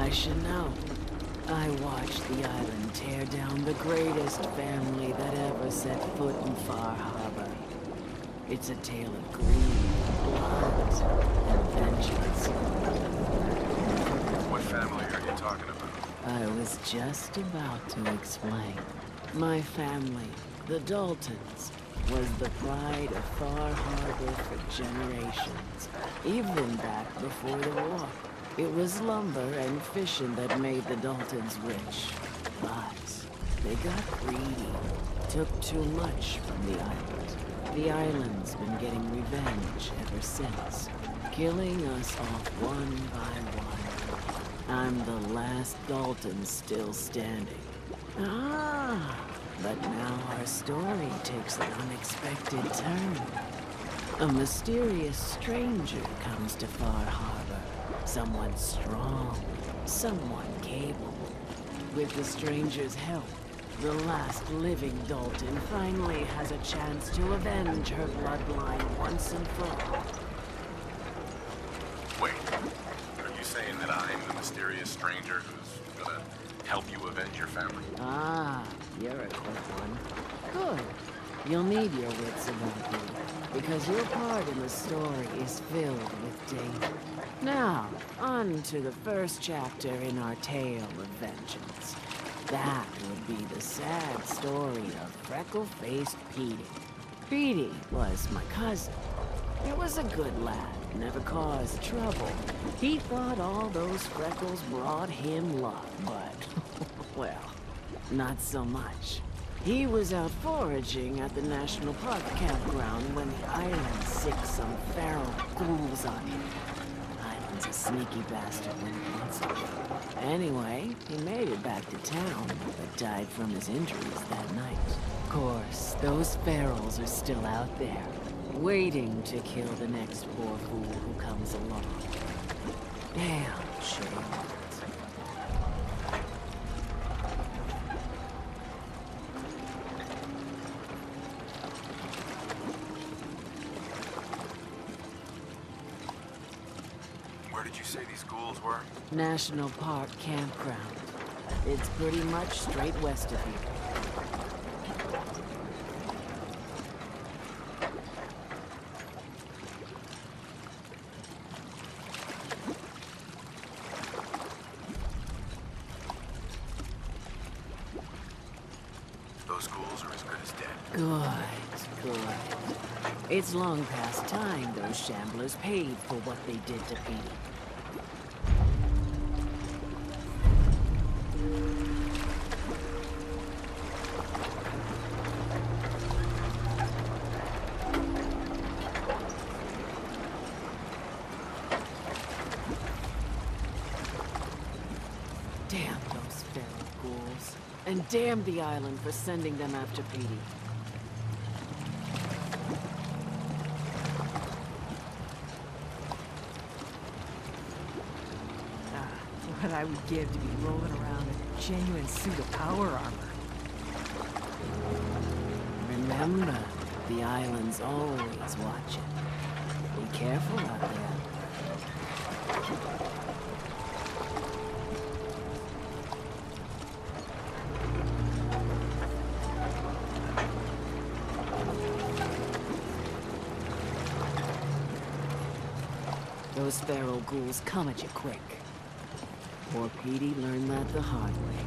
I should know. I watched the island tear down the greatest family that ever set foot in Far Harbor. It's a tale of greed, blood, and vengeance. What family are you talking about? I was just about to explain. My family, the Daltons, was the pride of Far Harbor for generations, even back before the war. It was lumber and fishing that made the Daltons rich. But they got greedy, took too much from the island. The island's been getting revenge ever since, killing us off one by one. I'm the last Dalton still standing. But now our story takes an unexpected turn. A mysterious stranger comes to Far Harbor. Someone strong, someone capable. With the stranger's help, the last living Dalton finally has a chance to avenge her bloodline once and for all. Wait, are you saying that I'm the mysterious stranger who's gonna help you avenge your family? Ah, you're a quick one. Good. You'll need your wits about you, because your part in the story is filled with danger. Now, on to the first chapter in our tale of vengeance. That would be the sad story of freckle-faced Petey. Petey was my cousin. He was a good lad, never caused trouble. He thought all those freckles brought him luck, but, well, not so much. He was out foraging at the National Park campground when the island sicked some feral ghouls on him. Island's a sneaky bastard when he wants to. Anyway, he made it back to town, but died from his injuries that night. Of course, those ferals are still out there, waiting to kill the next poor fool who comes along. Damn shame. Where did you say these ghouls were? National Park campground. It's pretty much straight west of here. Those ghouls are as good as dead. Good. It's long past time those shamblers paid for what they did to Petey. Damn those feral ghouls. And damn the island for sending them after Petey. What I would give to be rolling around in a genuine suit of power armor. Remember, the island's always watching. Be careful out there. Those feral ghouls come at you quick. Poor Petey learned that the hard way.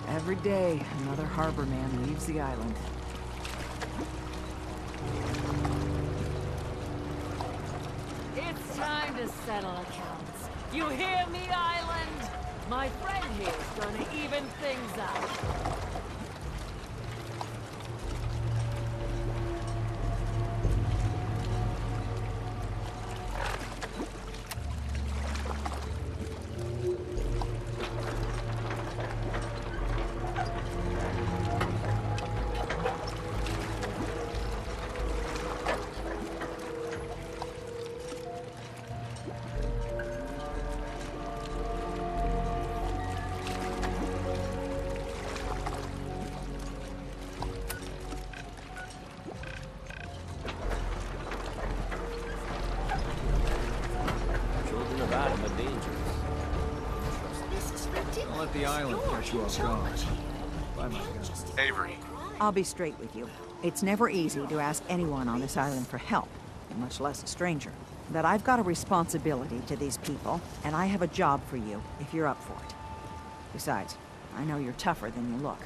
Every day, another harbor man leaves the island. It's time to settle accounts. You hear me, island? My friend here's gonna even things out. the island catch you off guard. Bye, my God. Avery, I'll be straight with you. It's never easy to ask anyone on this island for help, much less a stranger. But I've got a responsibility to these people, and I have a job for you, if you're up for it. Besides, I know you're tougher than you look.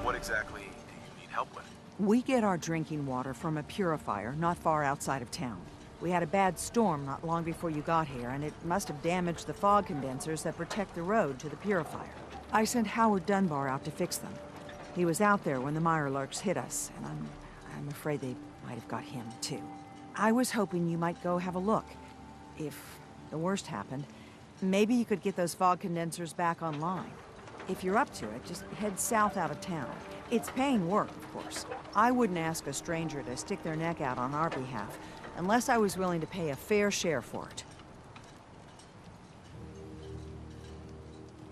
what exactly do you need help with? We get our drinking water from a purifier not far outside of town. We had a bad storm not long before you got here, and it must have damaged the fog condensers that protect the road to the purifier. I sent Howard Dunbar out to fix them. He was out there when the Mirelurks hit us, and I'm afraid they might have got him, too. I was hoping you might go have a look. If the worst happened, maybe you could get those fog condensers back online. If you're up to it, just head south out of town. It's paying work, of course. I wouldn't ask a stranger to stick their neck out on our behalf, unless I was willing to pay a fair share for it.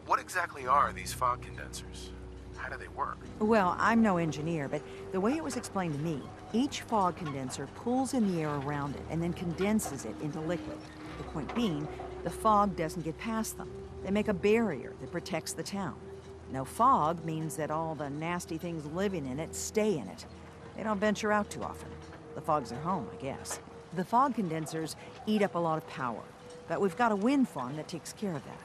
What exactly are these fog condensers? How do they work? Well, I'm no engineer, but the way it was explained to me, each fog condenser pulls in the air around it and then condenses it into liquid. The point being, the fog doesn't get past them. They make a barrier that protects the town. No fog means that all the nasty things living in it stay in it. They don't venture out too often. The fog's their home, I guess. The fog condensers eat up a lot of power, but we've got a wind farm that takes care of that.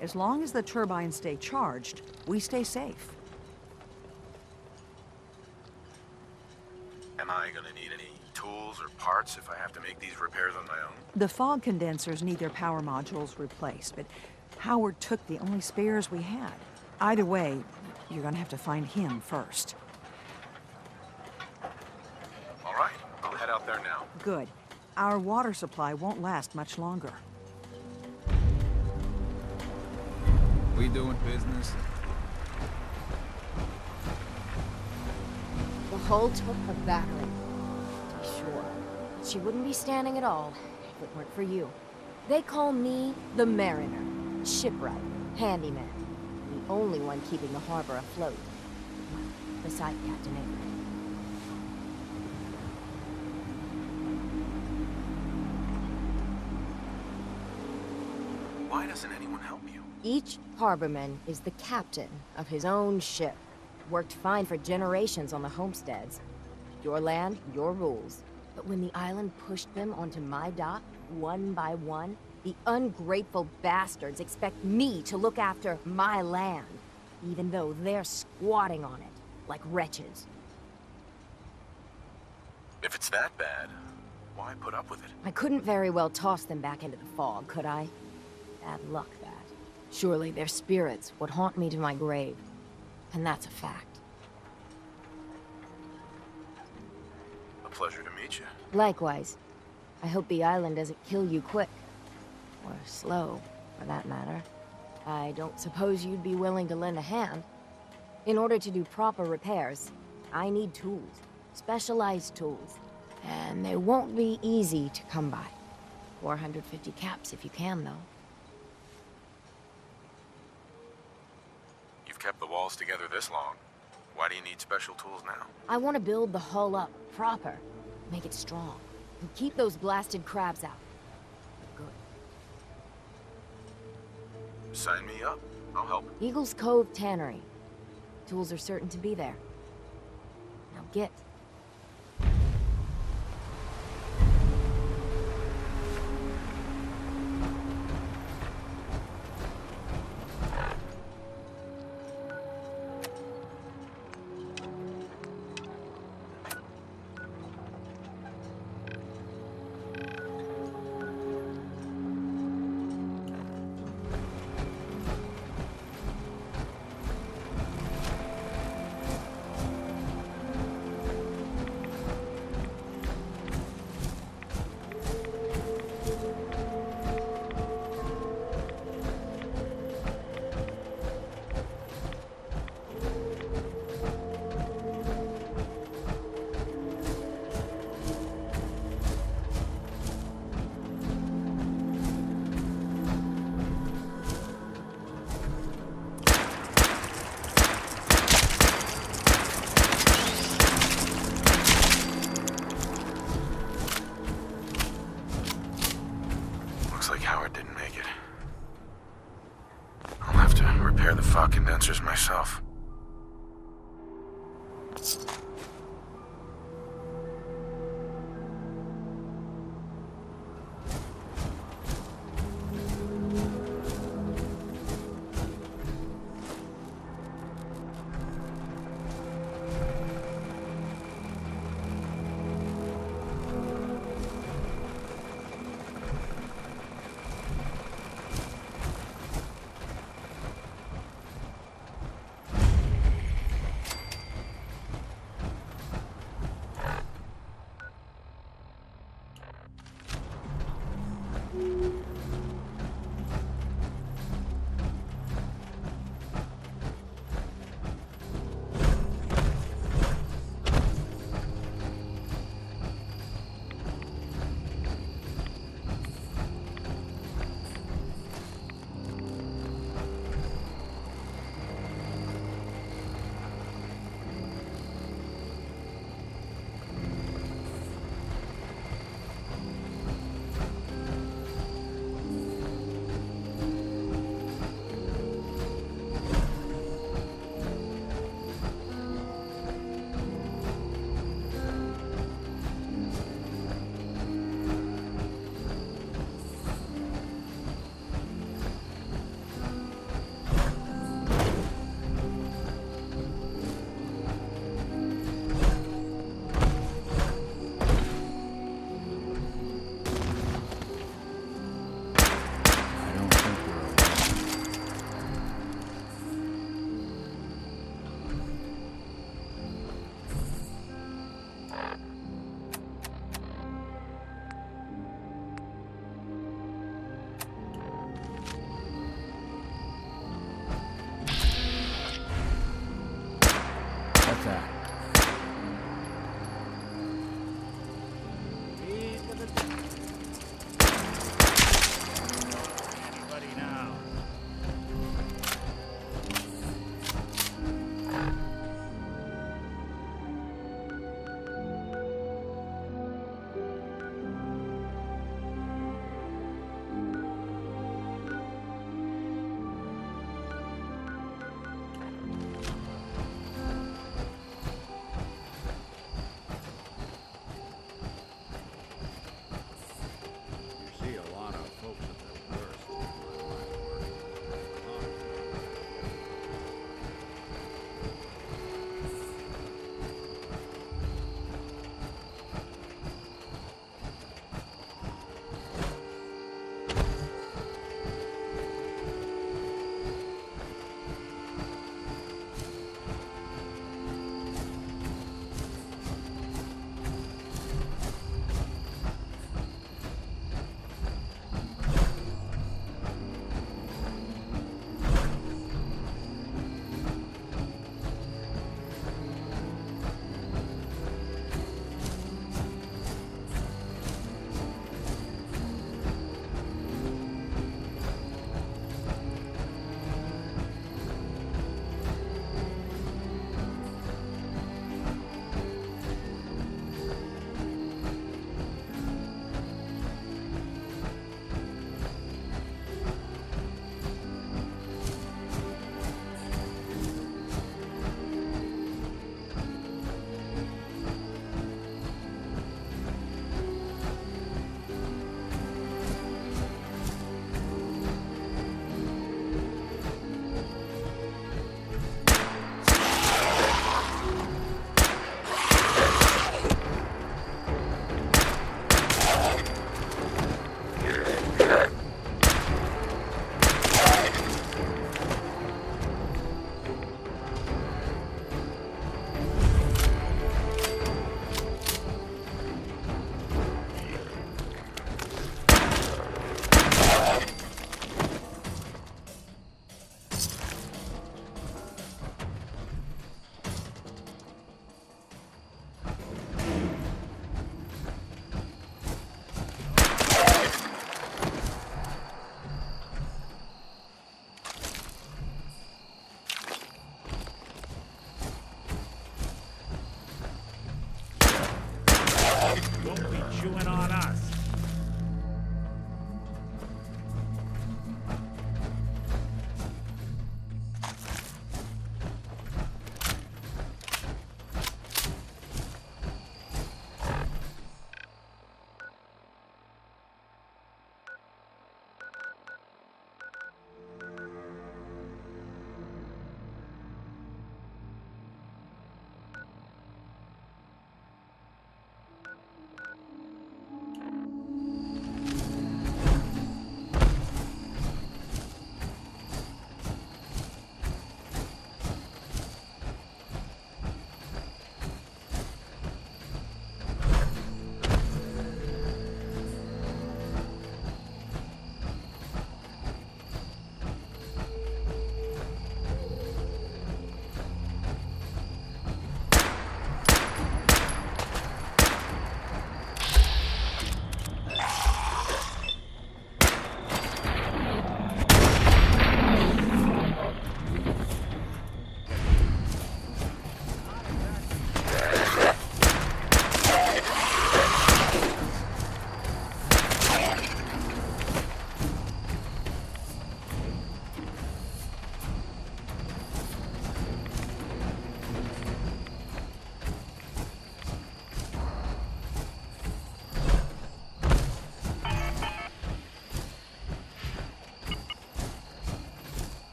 As long as the turbines stay charged, we stay safe. Am I gonna need any tools or parts if I have to make these repairs on my own? The fog condensers need their power modules replaced, but Howard took the only spares we had. Either way, you're gonna have to find him first. All right, I'll head out there now. Good. Our water supply won't last much longer. We doing business? The hull took her battering, to be sure. She wouldn't be standing at all if it weren't for you. They call me the Mariner, shipwright, handyman, the only one keeping the harbor afloat. Well, beside Captain Avery. Why doesn't anyone help you? Each harborman is the captain of his own ship. Worked fine for generations on the homesteads. Your land, your rules. But when the island pushed them onto my dock, one by one, the ungrateful bastards expect me to look after my land, even though they're squatting on it, like wretches. If it's that bad, why put up with it? I couldn't very well toss them back into the fog, could I? Bad luck, that. Surely their spirits would haunt me to my grave. And that's a fact. A pleasure to meet you. Likewise. I hope the island doesn't kill you quick. Or slow, for that matter. I don't suppose you'd be willing to lend a hand. In order to do proper repairs, I need tools. Specialized tools. And they won't be easy to come by. 450 caps if you can, though. You've kept the walls together this long. Why do you need special tools now? I want to build the hull up, proper. Make it strong. And keep those blasted crabs out. Good. Sign me up. I'll help. Eagles Cove Tannery. Tools are certain to be there. Now get. answers myself.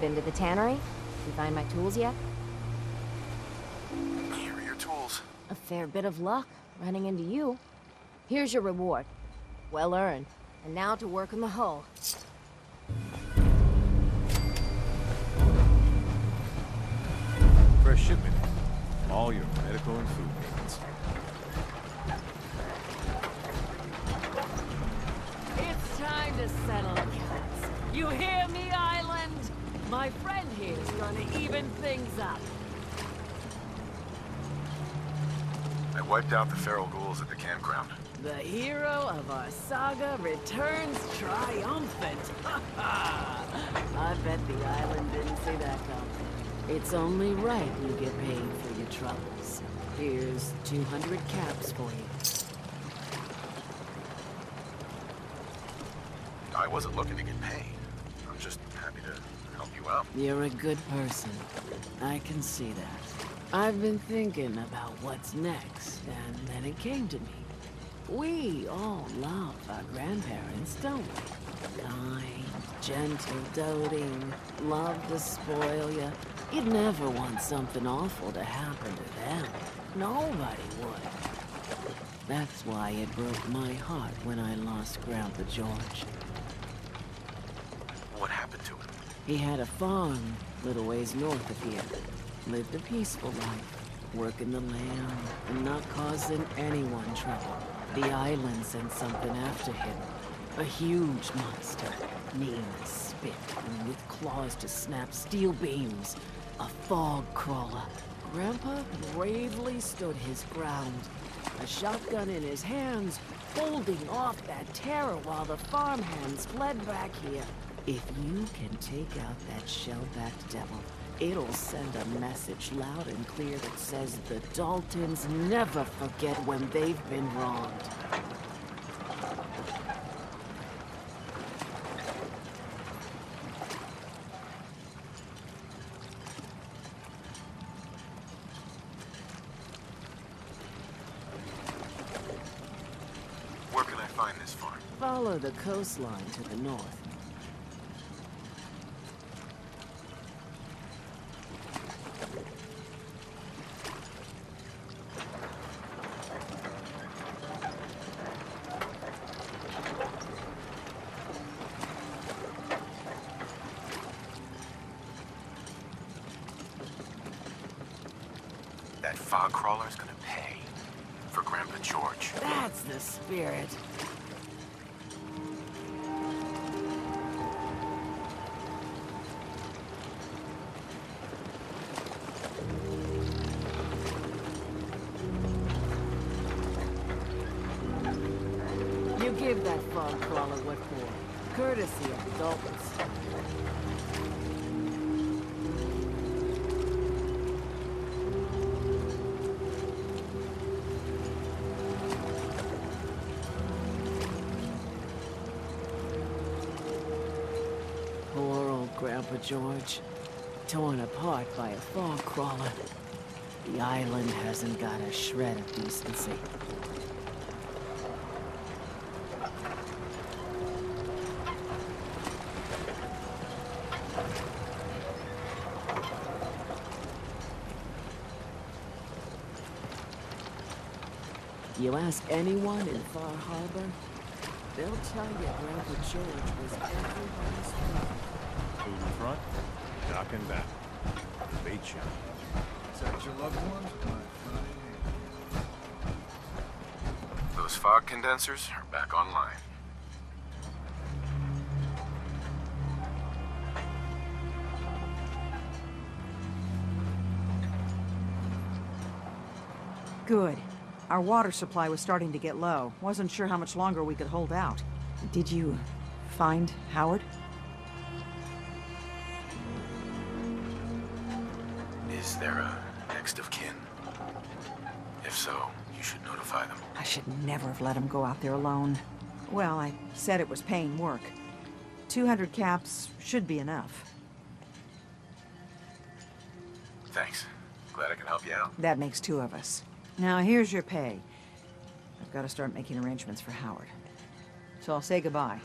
been to the tannery? You find my tools yet? Here are your tools. A fair bit of luck running into you. Here's your reward. Well earned. And now to work on the hull. Fresh shipment. All your medical and food needs. It's time to settle accounts. You hear me, Island? My friend here is gonna even things up. I wiped out the feral ghouls at the campground. The hero of our saga returns triumphant. I bet the island didn't see that coming. It's only right you get paid for your troubles. Here's 200 caps for you. I wasn't looking to get paid. I'm just happy to help you out. You're a good person. I can see that. I've been thinking about what's next, and then it came to me. We all love our grandparents, don't we? Kind, gentle, doting, love to spoil you. You'd never want something awful to happen to them. Nobody would. That's why it broke my heart when I lost Grandpa George. What happened to him? He had a farm little ways north of here. Lived a peaceful life, working the land and not causing anyone trouble. The island sent something after him. A huge monster, mean as spit, and with claws to snap steel beams. A fog crawler. Grandpa bravely stood his ground. A shotgun in his hands, holding off that terror while the farmhands fled back here. If you can take out that shell-backed devil, it'll send a message loud and clear that says the Daltons never forget when they've been wronged. Where can I find this farm? Follow the coastline to the north. That fog crawler's gonna pay for Grandpa George. That's the spirit. You give that fog crawler what for. Courtesy of the Daltons. Poor old Grandpa George. Torn apart by a fog crawler. The island hasn't got a shred of decency. You ask anyone in Far Harbor, they'll tell you Grandpa George was everybody's friend. Food in front, dock and back. Bait shop. Is that your loved ones? Those fog condensers are back online. Good. Our water supply was starting to get low. Wasn't sure how much longer we could hold out. Did you find Howard? Is there a next of kin? If so, you should notify them. I should never have let him go out there alone. Well, I said it was paying work. 200 caps should be enough. Thanks. Glad I can help you out. That makes two of us. Now, here's your pay. I've got to start making arrangements for Howard. So I'll say goodbye.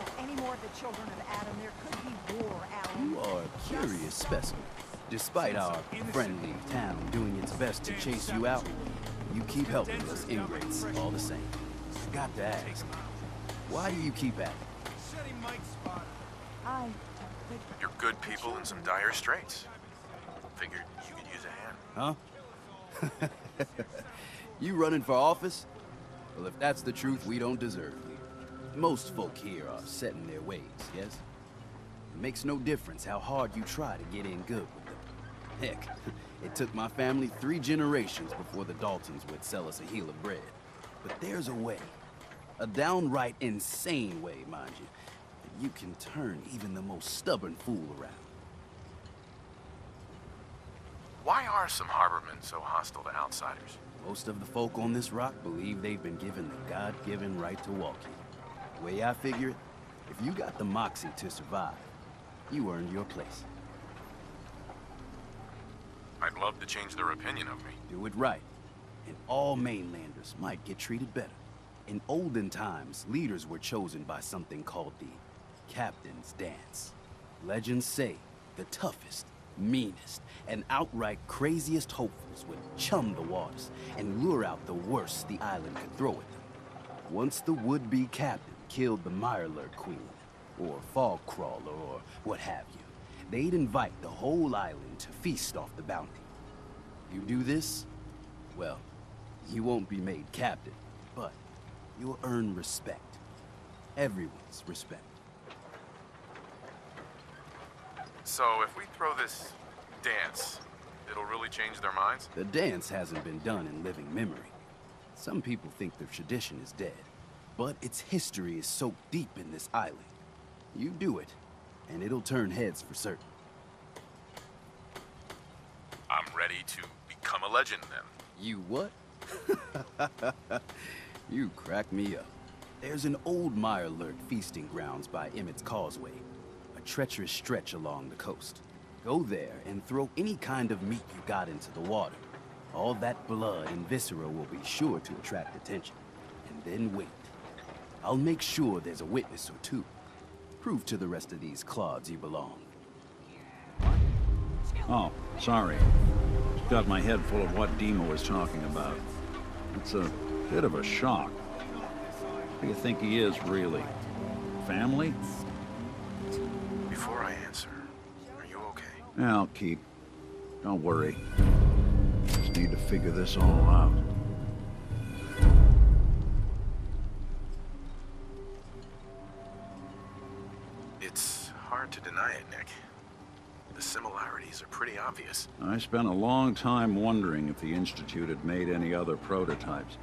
yourself any more of the children of Adam. There could be war, Alan. You are a curious specimen. Despite our friendly town doing its best to chase you out, you keep helping us ingrates all the same. Got to ask, why do you keep at it? You're good people in some dire straits. Figured you could use a hand. Huh? You running for office? Well, if that's the truth, we don't deserve you. Most folk here are set in their ways, yes? It makes no difference how hard you try to get in good with them. Heck, it took my family 3 generations before the Daltons would sell us a heel of bread. But there's a way. A downright insane way, mind you. That you can turn even the most stubborn fool around. Why are some harbormen so hostile to outsiders? Most of the folk on this rock believe they've been given the God-given right to walk here. The way I figure it, if you got the moxie to survive, you earned your place. I'd love to change their opinion of me. Do it right, and all mainlanders might get treated better. In olden times, leaders were chosen by something called the Captain's Dance. Legends say the toughest, meanest, and outright craziest hopefuls would chum the waters and lure out the worst the island could throw at them. Once the would-be captain killed the Mirelurk Queen, or Fog Crawler, or what have you, they'd invite the whole island to feast off the bounty. You do this, well, you won't be made captain, but you'll earn respect. Everyone's respect. So if we throw this dance, it'll really change their minds? The dance hasn't been done in living memory. Some people think the tradition is dead, but its history is soaked deep in this island. You do it, and it'll turn heads for certain. I'm ready to become a legend then. You what? You crack me up. There's an old Mirelurk feasting grounds by Emmett's Causeway, a treacherous stretch along the coast. Go there and throw any kind of meat you got into the water. All that blood and viscera will be sure to attract attention. And then wait. I'll make sure there's a witness or two. Prove to the rest of these clods you belong. Oh, sorry. Got my head full of what Dima was talking about. It's a bit of a shock. Who do you think he is, really? Family? Before I answer, are you okay? Yeah, I'll keep. Don't worry. Just need to figure this all out. It's hard to deny it, Nick. The similarities are pretty obvious. I spent a long time wondering if the Institute had made any other prototypes.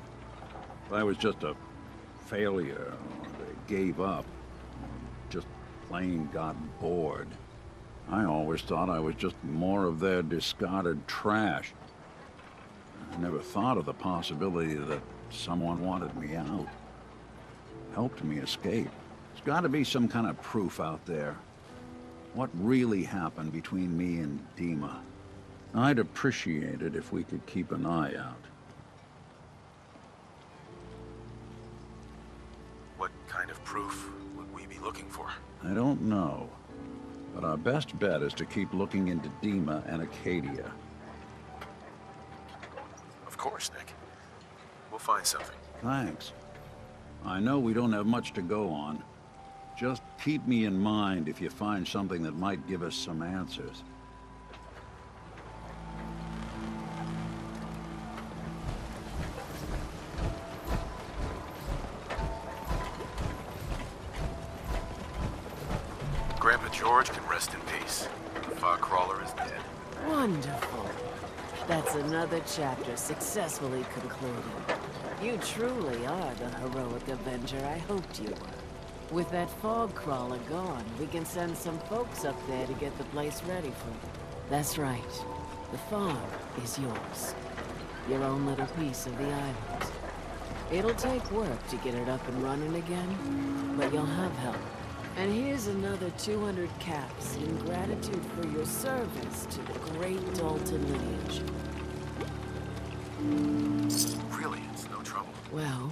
If I was just a failure, or they gave up, or just plain got bored. I always thought I was just more of their discarded trash. I never thought of the possibility that someone wanted me out. Helped me escape. There's got to be some kind of proof out there. What really happened between me and Dima? I'd appreciate it if we could keep an eye out. What kind of proof would we be looking for? I don't know. But our best bet is to keep looking into Dima and Acadia. Of course, Nick. We'll find something. Thanks. I know we don't have much to go on. Just keep me in mind if you find something that might give us some answers. Grandpa George can rest in peace. The fog crawler is dead. Wonderful. That's another chapter successfully concluded. You truly are the heroic avenger I hoped you were. With that fog crawler gone, we can send some folks up there to get the place ready for you. That's right. The farm is yours. Your own little piece of the island. It'll take work to get it up and running again, but you'll have help. And here's another 200 caps in gratitude for your service to the great Dalton lineage. Really, it's no trouble. Well,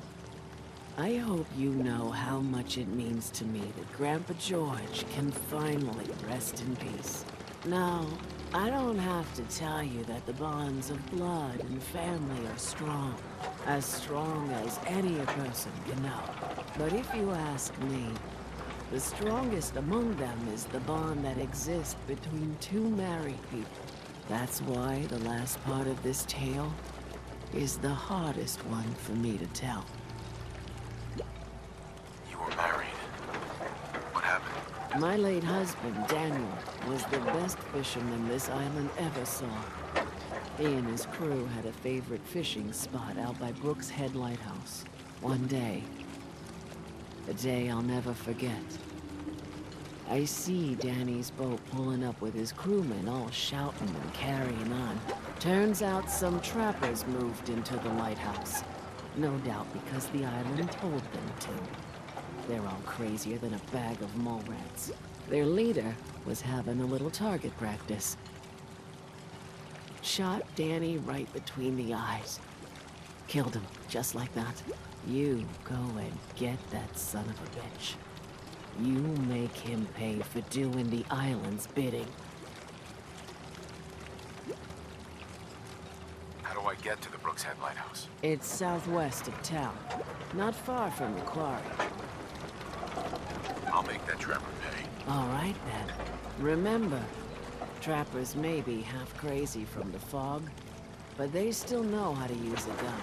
I hope you know how much it means to me that Grandpa George can finally rest in peace. Now, I don't have to tell you that the bonds of blood and family are strong as any a person can know. But if you ask me, the strongest among them is the bond that exists between two married people. That's why the last part of this tale is the hardest one for me to tell. You were married. What happened? My late husband, Daniel, was the best fisherman this island ever saw. He and his crew had a favorite fishing spot out by Brooks Head Lighthouse. One day, a day I'll never forget, I see Danny's boat pulling up with his crewmen all shouting and carrying on. Turns out some trappers moved into the lighthouse. No doubt because the island told them to. They're all crazier than a bag of mole rats. Their leader was having a little target practice. Shot Danny right between the eyes. Killed him, just like that. You go and get that son of a bitch. You make him pay for doing the island's bidding. How do I get to the Brooks Head Lighthouse? It's southwest of town, not far from the quarry. I'll make that trapper pay. All right, then. Remember, trappers may be half crazy from the fog, but they still know how to use a gun.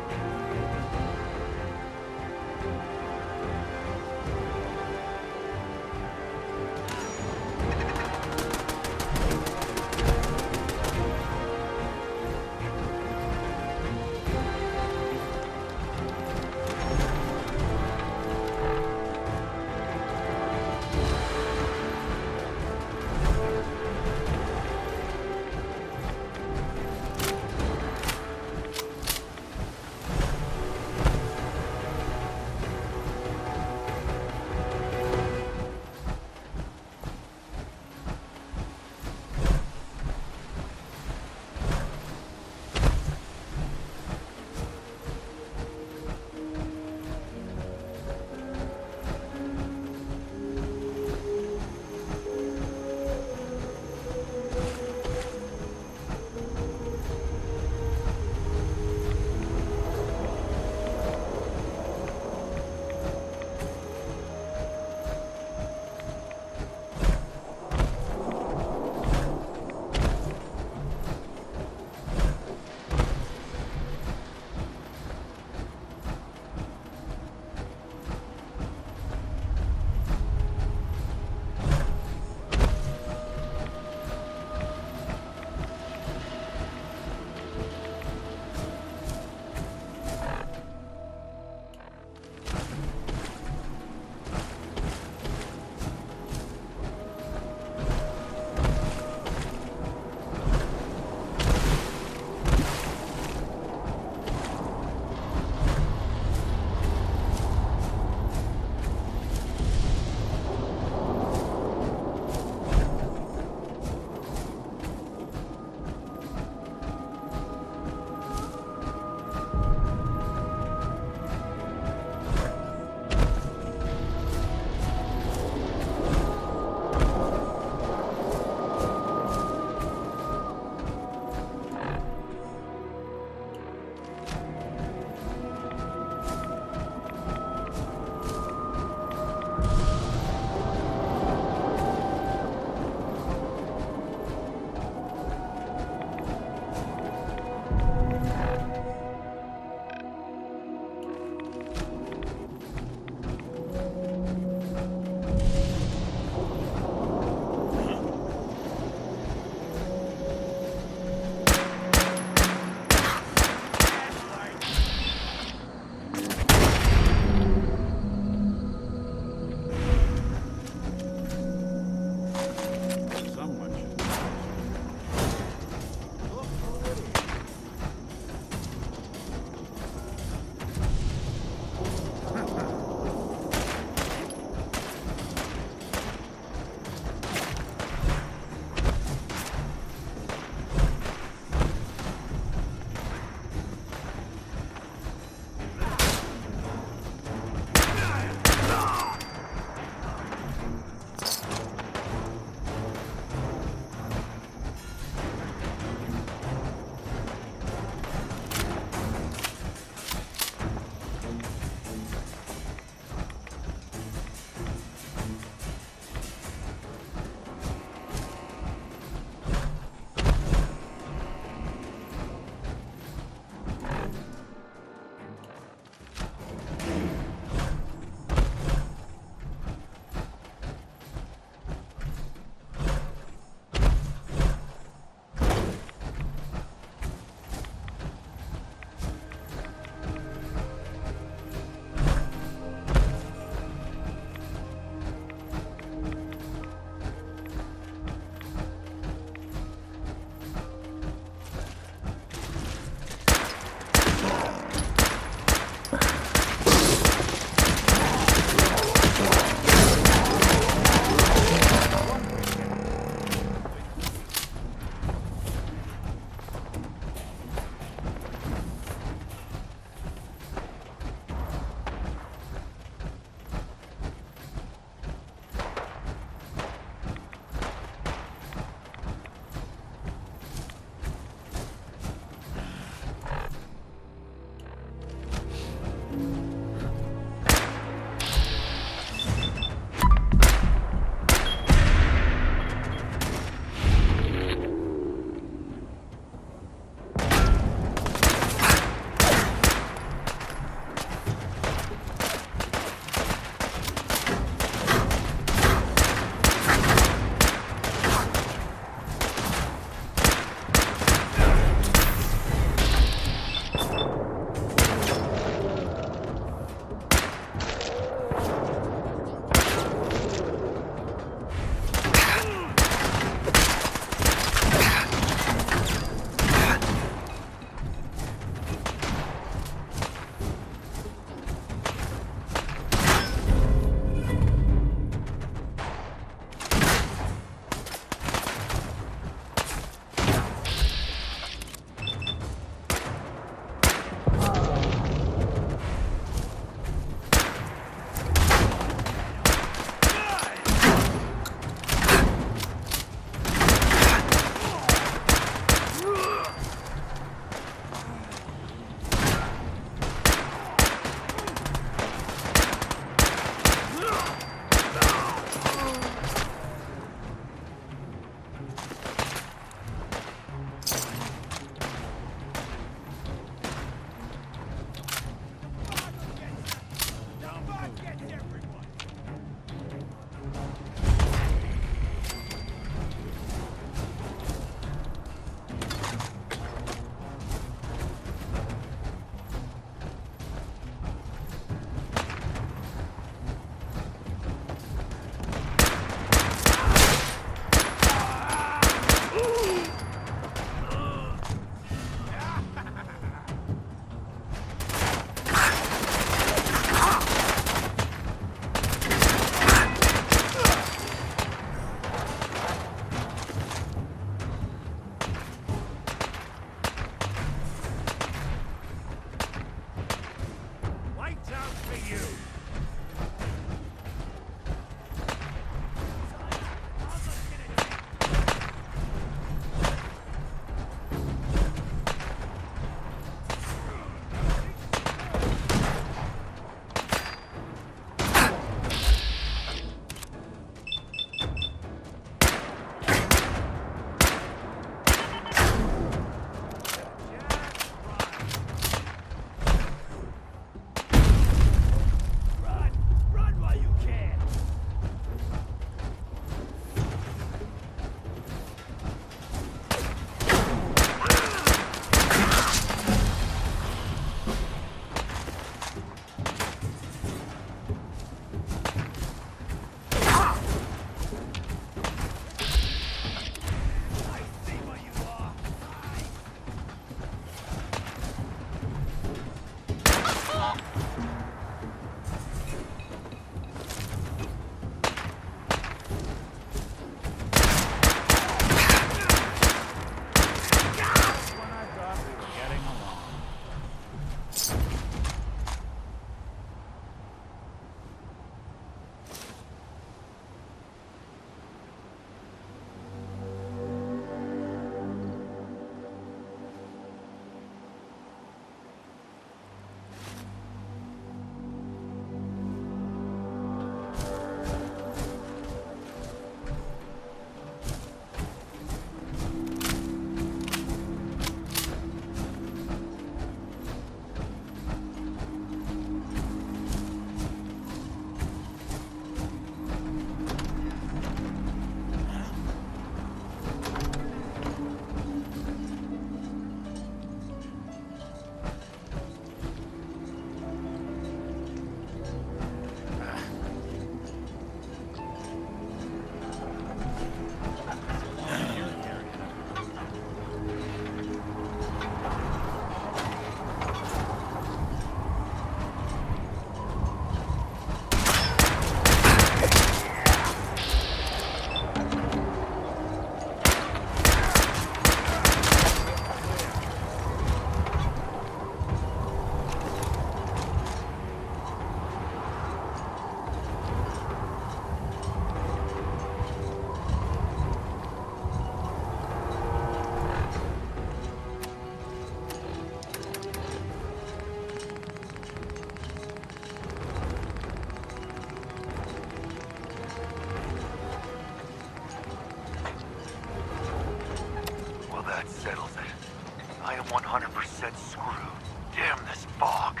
that settles it. I am 100% screwed. Damn this fog.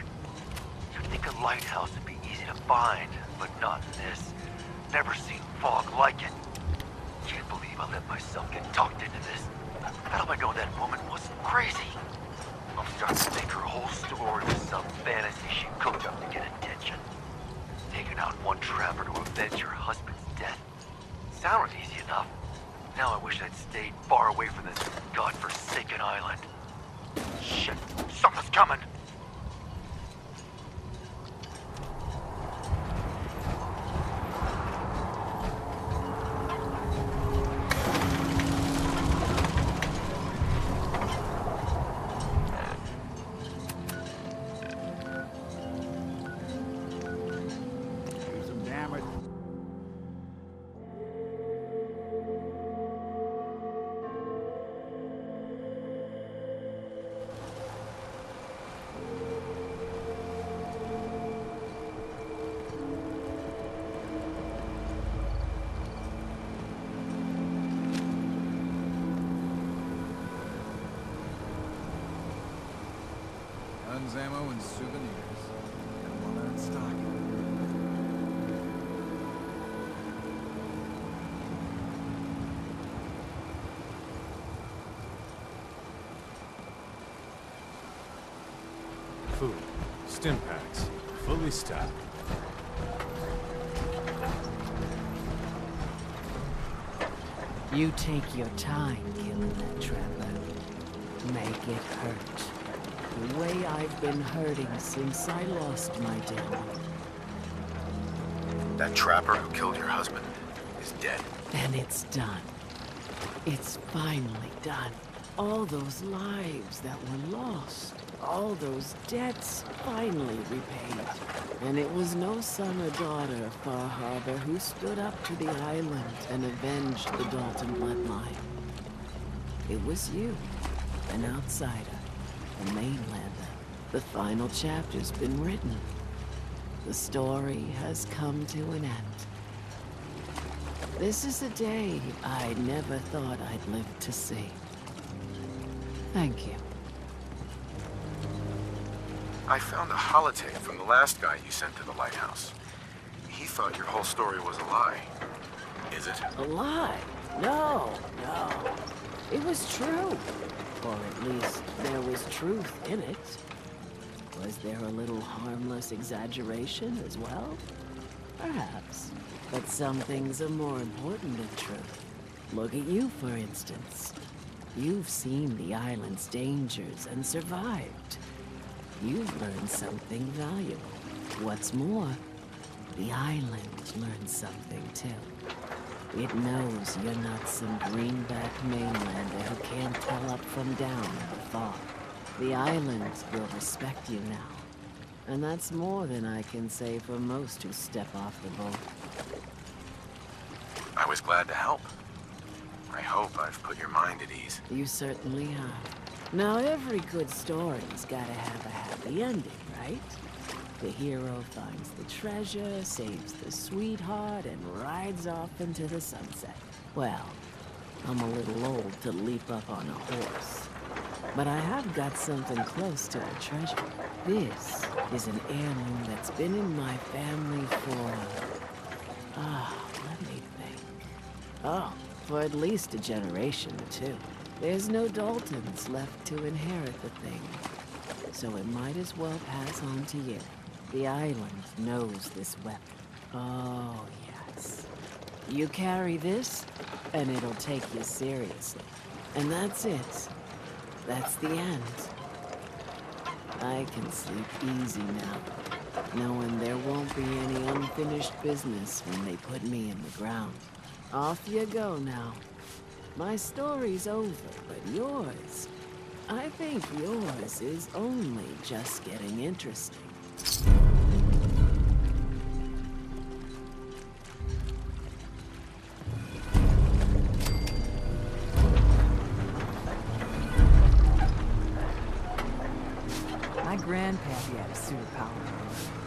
You'd think a lighthouse would be easy to find, but not this. Never seen fog like it. Can't believe I let myself get talked into this. How do I know that woman wasn't crazy? I'm starting to think her whole story was some fantasy she cooked up to get attention. Taking out one trapper to avenge her husband's death. Sounded easy enough. Now I wish I'd stayed far away from this godforsaken island. Shit, something's coming! Do some damage. Guns, ammo, and souvenirs. And one on stock. Food, stim packs, fully stocked. You take your time killing that trapper. Make it hurt. The way I've been hurting since I lost my dad. That trapper who killed your husband is dead. And it's done. It's finally done. All those lives that were lost. All those debts finally repaid. And it was no son or daughter of Far Harbor who stood up to the island and avenged the Dalton bloodline. It was you, an outsider, a mainlander. The final chapter's been written. The story has come to an end. This is a day I never thought I'd live to see. Thank you. I found a holotape from the last guy you sent to the lighthouse. He thought your whole story was a lie. Is it? A lie? No. It was true. Or at least there was truth in it. Was there a little harmless exaggeration as well? Perhaps. But some things are more important than truth. Look at you, for instance. You've seen the island's dangers and survived. You've learned something valuable. What's more, the island learned something too. It knows you're not some greenback mainlander who can't tell up from down in the fog. The island will respect you now. And that's more than I can say for most who step off the boat. I was glad to help. I hope I've put your mind at ease. You certainly have. Now, every good story's gotta have a happy ending, right? The hero finds the treasure, saves the sweetheart, and rides off into the sunset. Well, I'm a little old to leap up on a horse. But I have got something close to a treasure. This is an heirloom that's been in my family for... let me think. Oh, for at least a generation or two. There's no Daltons left to inherit the thing. So it might as well pass on to you. The island knows this weapon. Oh, yes. You carry this, and it'll take you seriously. And that's it. That's the end. I can sleep easy now, knowing there won't be any unfinished business when they put me in the ground. Off you go now. My story's over, but yours, I think yours is only just getting interesting. My grandpappy had a superpower.